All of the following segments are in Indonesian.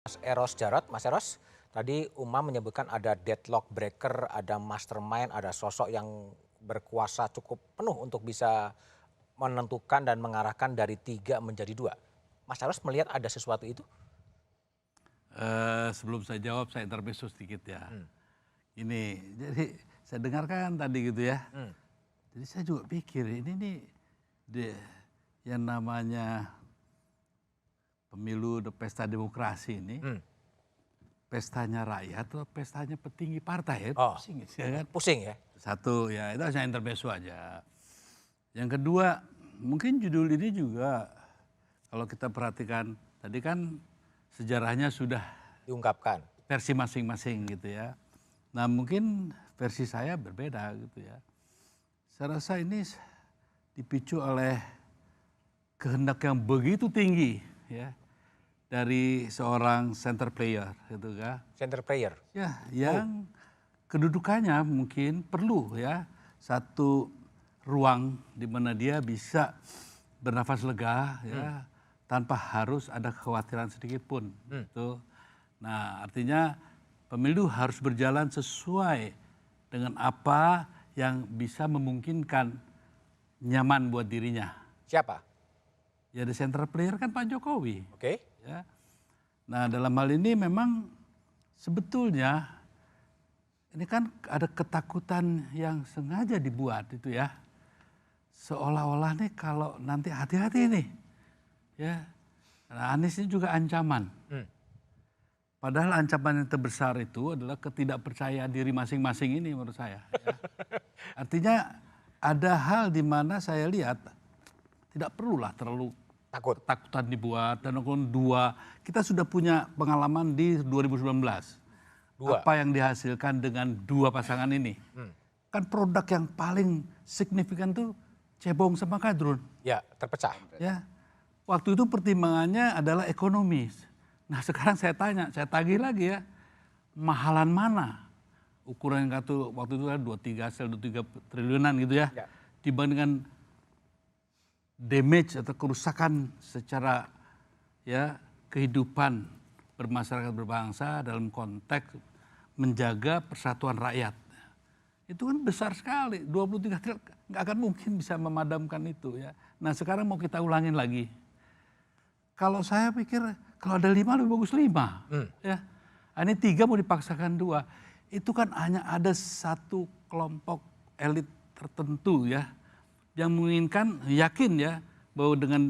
Mas Eros Jarot, Mas Eros, tadi Umam menyebutkan ada deadlock breaker, ada mastermind, ada sosok yang berkuasa cukup penuh untuk bisa menentukan dan mengarahkan dari 3 menjadi 2. Mas Eros melihat ada sesuatu itu? Sebelum saya jawab, saya intermezzo sedikit ya. Hmm. Ini, jadi saya dengarkan tadi gitu ya. Hmm. Jadi saya juga pikir ini nih yang namanya pemilu pesta demokrasi ini, Hmm. pestanya rakyat atau pestanya petinggi partai ya, Oh, pusing ya kan. pusing ya? Satu ya itu hanya intermezzo aja. Yang kedua, mungkin judul ini juga kalau kita perhatikan tadi kan sejarahnya sudah Diungkapkan. versi masing-masing gitu ya. Nah mungkin versi saya berbeda gitu ya. Saya rasa ini dipicu oleh kehendak yang begitu tinggi ya dari seorang center player gitu kan. Center player. Ya yang kedudukannya mungkin perlu ya satu ruang di mana dia bisa bernafas lega ya tanpa harus ada kekhawatiran sedikit pun gitu. Nah, artinya pemilu harus berjalan sesuai dengan apa yang bisa memungkinkan nyaman buat dirinya. Siapa? Ya the center player kan Pak Jokowi. Oke. Ya. Nah, dalam hal ini memang sebetulnya ini kan ada ketakutan yang sengaja dibuat itu ya. Seolah-olah nih kalau nanti hati-hati nih. Ya. Nah, Anies ini juga ancaman. Padahal ancaman yang terbesar itu adalah ketidakpercayaan diri masing-masing ini menurut saya. Ya. Artinya ada hal di mana saya lihat tidak perlulah terlalu Takut. ketakutan dibuat. Dan dua, kita sudah punya pengalaman di 2019. Dua. Apa yang dihasilkan dengan dua pasangan ini. Kan produk yang paling signifikan tuh Cebong sama Kadrun. Ya, terpecah. Ya. Waktu itu pertimbangannya adalah ekonomis. Nah sekarang saya tanya, saya tagih lagi ya, mahalan mana ukuran yang waktu itu kan 23 triliunan gitu ya, Ya. dibandingkan damage atau kerusakan secara ya kehidupan bermasyarakat berbangsa dalam konteks menjaga persatuan rakyat. Itu kan besar sekali, 23 triliun nggak akan mungkin bisa memadamkan itu ya. Nah sekarang mau kita ulangin lagi. Kalau saya pikir kalau ada 5 lebih bagus 5. Ya. Ini 3 mau dipaksakan 2. Itu kan hanya ada satu kelompok elit tertentu ya. Yang menginginkan yakin ya bahwa dengan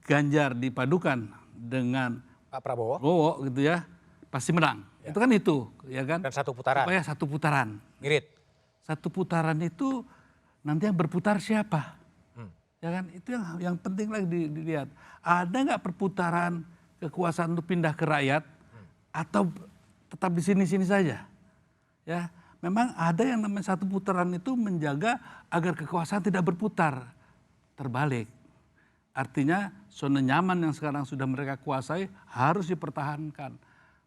Ganjar dipadukan dengan Pak Prabowo. Prabowo gitu ya. Pasti menang. Ya. Itu kan itu ya kan. Dan satu putaran. Supaya satu putaran. Ngirit. Satu putaran itu nanti yang berputar siapa? Ya kan itu yang penting lagi dilihat. Ada nggak perputaran kekuasaan itu pindah ke rakyat atau tetap di sini-sini saja? Ya, memang ada yang namanya satu putaran itu menjaga agar kekuasaan tidak berputar. Terbalik. Artinya zona nyaman yang sekarang sudah mereka kuasai harus dipertahankan.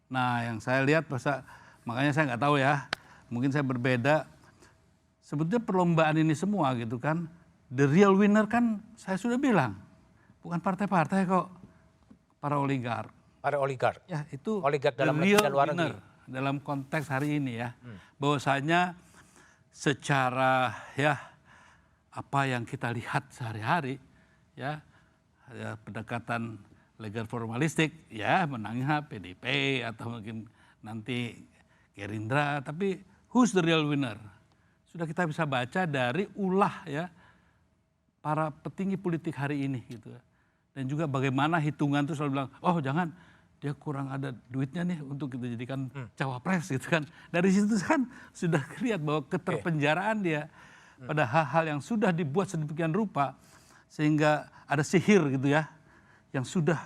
Nah, yang saya lihat makanya saya nggak tahu ya. Mungkin saya berbeda. Sebetulnya perlombaan ini semua gitu kan. The real winner kan saya sudah bilang, bukan partai-partai kok, para oligark. Para oligark. Ya itu Oligark dalam the negeri real dan luar winner negeri. dalam konteks hari ini ya. Bahwasanya secara ya apa yang kita lihat sehari-hari ya pendekatan legal formalistik ya menangnya PDIP atau mungkin nanti Gerindra. Tapi who's the real winner? Sudah kita bisa baca dari ulah ya para petinggi politik hari ini gitu. Dan juga bagaimana hitungan itu selalu bilang, oh jangan dia kurang ada duitnya nih untuk kita jadikan cawapres gitu kan. Dari situ kan sudah lihat bahwa keterpenjaraan dia pada hal-hal yang sudah dibuat sedemikian rupa sehingga ada sihir gitu ya yang sudah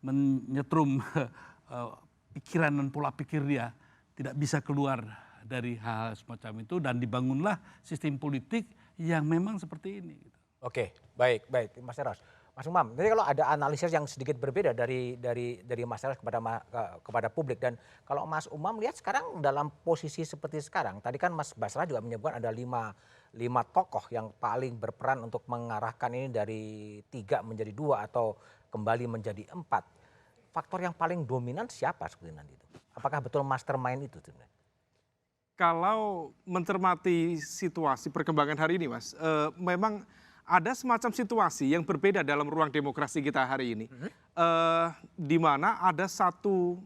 menyetrum pikiran dan pola pikir dia tidak bisa keluar dari hal-hal semacam itu dan dibangunlah sistem politik yang memang seperti ini. Gitu. Oke, baik Mas Eros. Mas Umam, jadi kalau ada analisis yang sedikit berbeda dari Mas Eros kepada publik, dan kalau Mas Umam lihat sekarang dalam posisi seperti sekarang, tadi kan Mas Basra juga menyebutkan ada lima tokoh yang paling berperan untuk mengarahkan ini dari 3 menjadi 2 atau kembali menjadi 4. faktor yang paling dominan siapa sebetulnya nanti itu? Apakah betul mastermind itu sebenarnya? Kalau mencermati situasi perkembangan hari ini, Mas, memang ada semacam situasi yang berbeda dalam ruang demokrasi kita hari ini, di mana ada satu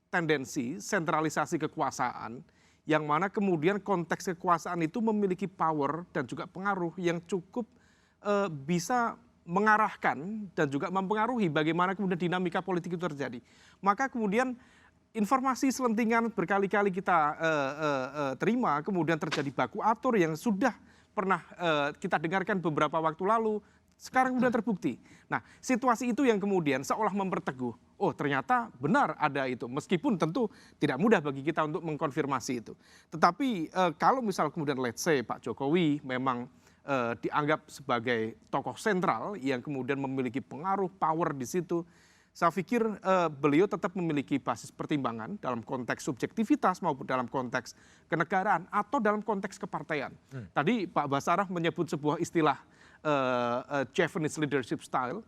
tendensi sentralisasi kekuasaan, yang mana kemudian konteks kekuasaan itu memiliki power dan juga pengaruh yang cukup bisa mengarahkan dan juga mempengaruhi bagaimana kemudian dinamika politik itu terjadi. Maka kemudian informasi selentingan berkali-kali kita terima, kemudian terjadi baku atur yang sudah pernah kita dengarkan beberapa waktu lalu, sekarang kemudian terbukti. Nah, situasi itu yang kemudian seolah memperteguh, oh ternyata benar ada itu, meskipun tentu tidak mudah bagi kita untuk mengkonfirmasi itu. Tetapi kalau misal kemudian let's say Pak Jokowi memang dianggap sebagai tokoh sentral yang kemudian memiliki pengaruh, power di situ, saya pikir beliau tetap memiliki basis pertimbangan dalam konteks subjektivitas maupun dalam konteks kenegaraan atau dalam konteks kepartaian. Tadi Pak Basarah menyebut sebuah istilah Japanese leadership style,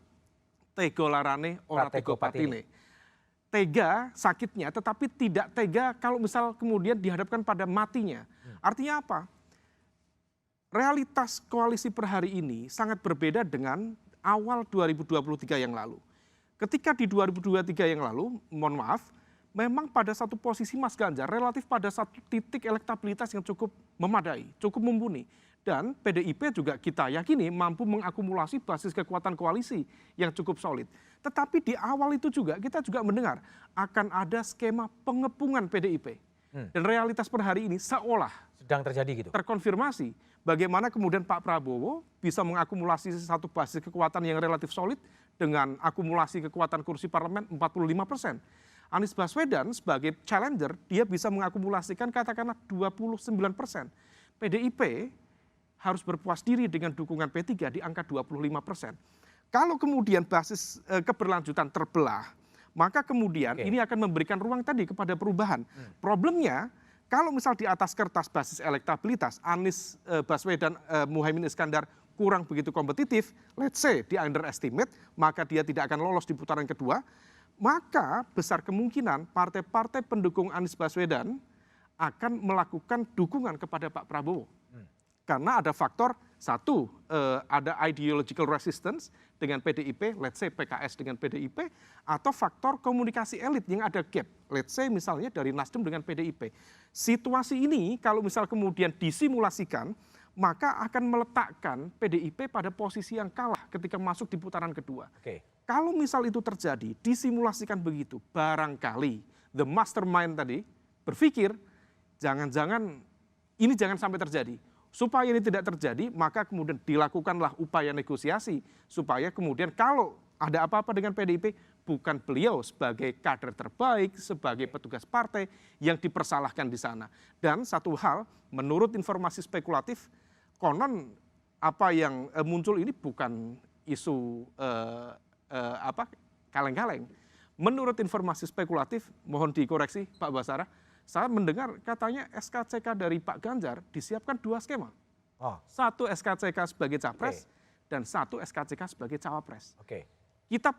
tego larane ora tego patine. Tega sakitnya tetapi tidak tega kalau misal kemudian dihadapkan pada matinya. Artinya apa? Realitas koalisi per hari ini sangat berbeda dengan awal 2023 yang lalu. Ketika di 2023 yang lalu, mohon maaf, memang pada satu posisi Mas Ganjar relatif pada satu titik elektabilitas yang cukup memadai, cukup mumpuni. Dan PDIP juga kita yakini mampu mengakumulasi basis kekuatan koalisi yang cukup solid. Tetapi di awal itu juga kita juga mendengar akan ada skema pengepungan PDIP. Dan realitas per hari ini seolah Sedang terjadi gitu. terkonfirmasi bagaimana kemudian Pak Prabowo bisa mengakumulasi satu basis kekuatan yang relatif solid dengan akumulasi kekuatan kursi parlemen 45%. Anies Baswedan sebagai challenger, dia bisa mengakumulasikan katakanlah 29%. PDIP harus berpuas diri dengan dukungan P3 di angka 25%. Kalau kemudian basis keberlanjutan terbelah, maka kemudian ini akan memberikan ruang tadi kepada perubahan. Problemnya, kalau misal di atas kertas basis elektabilitas, Anies Baswedan, Muhaimin Iskandar kurang begitu kompetitif, let's say di underestimate, maka dia tidak akan lolos di putaran kedua, maka besar kemungkinan partai-partai pendukung Anies Baswedan akan melakukan dukungan kepada Pak Prabowo. Karena ada faktor, satu, ada ideological resistance dengan PDIP, let's say PKS dengan PDIP, atau faktor komunikasi elit yang ada gap, let's say misalnya dari Nasdem dengan PDIP. Situasi ini kalau misal kemudian disimulasikan, maka akan meletakkan PDIP pada posisi yang kalah ketika masuk di putaran kedua. Kalau misal itu terjadi, disimulasikan begitu, barangkali the mastermind tadi berpikir, jangan-jangan ini jangan sampai terjadi. Supaya ini tidak terjadi, maka kemudian dilakukanlah upaya negosiasi, supaya kemudian kalau ada apa-apa dengan PDIP, bukan beliau sebagai kader terbaik, sebagai petugas partai yang dipersalahkan di sana. Dan satu hal, menurut informasi spekulatif, konon apa yang muncul ini bukan isu kaleng-kaleng. Menurut informasi spekulatif, mohon dikoreksi Pak Basarah, saya mendengar katanya SKCK dari Pak Ganjar disiapkan 2 skema. Satu SKCK sebagai capres dan satu SKCK sebagai cawapres. Kita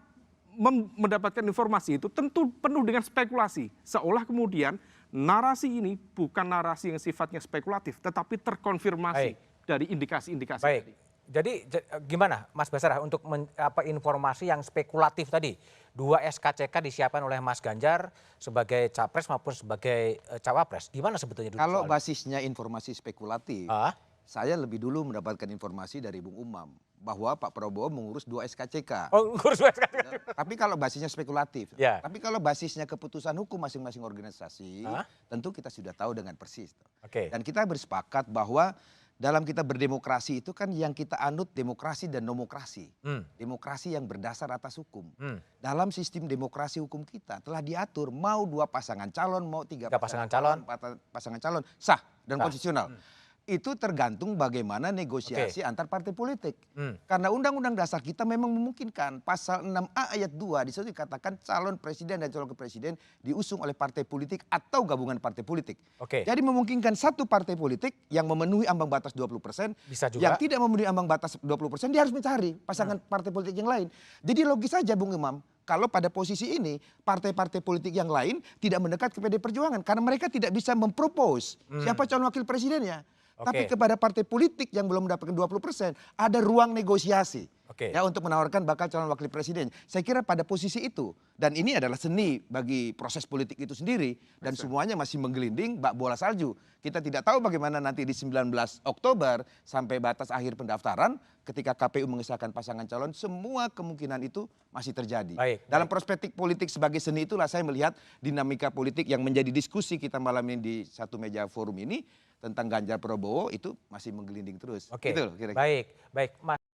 mendapatkan informasi itu tentu penuh dengan spekulasi. Seolah kemudian narasi ini bukan narasi yang sifatnya spekulatif, tetapi terkonfirmasi dari indikasi-indikasi tadi. Jadi gimana Mas Basarah untuk informasi yang spekulatif tadi? 2 SKCK disiapkan oleh Mas Ganjar sebagai capres maupun sebagai cawapres. Gimana sebetulnya? Kalau basisnya informasi spekulatif, saya lebih dulu mendapatkan informasi dari Bung Umam bahwa Pak Prabowo mengurus 2 SKCK. Oh, ngurus 2 SKCK. Tapi kalau basisnya spekulatif. Tapi kalau basisnya keputusan hukum masing-masing organisasi, tentu kita sudah tahu dengan persis. Dan kita bersepakat bahwa dalam kita berdemokrasi itu kan yang kita anut demokrasi dan nomokrasi. Demokrasi yang berdasar atas hukum. Dalam sistem demokrasi hukum kita telah diatur mau 2 pasangan calon, mau 3 pasangan calon sah dan konstitusional. Itu tergantung bagaimana negosiasi antar partai politik. Karena Undang-Undang Dasar kita memang memungkinkan pasal 6A ayat 2 di situ dikatakan calon presiden dan calon wakil presiden diusung oleh partai politik atau gabungan partai politik. Jadi memungkinkan satu partai politik yang memenuhi ambang batas 20%, yang tidak memenuhi ambang batas 20%, dia harus mencari pasangan partai politik yang lain. Jadi logis saja Bung Imam, kalau pada posisi ini partai-partai politik yang lain tidak mendekat ke PD Perjuangan karena mereka tidak bisa mempropose siapa calon wakil presidennya. Tapi kepada partai politik yang belum mendapatkan 20% ada ruang negosiasi ya untuk menawarkan bakal calon wakil presiden. Saya kira pada posisi itu, dan ini adalah seni bagi proses politik itu sendiri dan semuanya masih menggelinding bak bola salju. Kita tidak tahu bagaimana nanti di 19 Oktober sampai batas akhir pendaftaran ketika KPU mengesahkan pasangan calon, semua kemungkinan itu masih terjadi. Dalam perspektif politik sebagai seni itulah saya melihat dinamika politik yang menjadi diskusi kita malam ini di satu meja forum ini tentang Ganjar Prabowo itu masih menggelinding terus. Baik, Mas.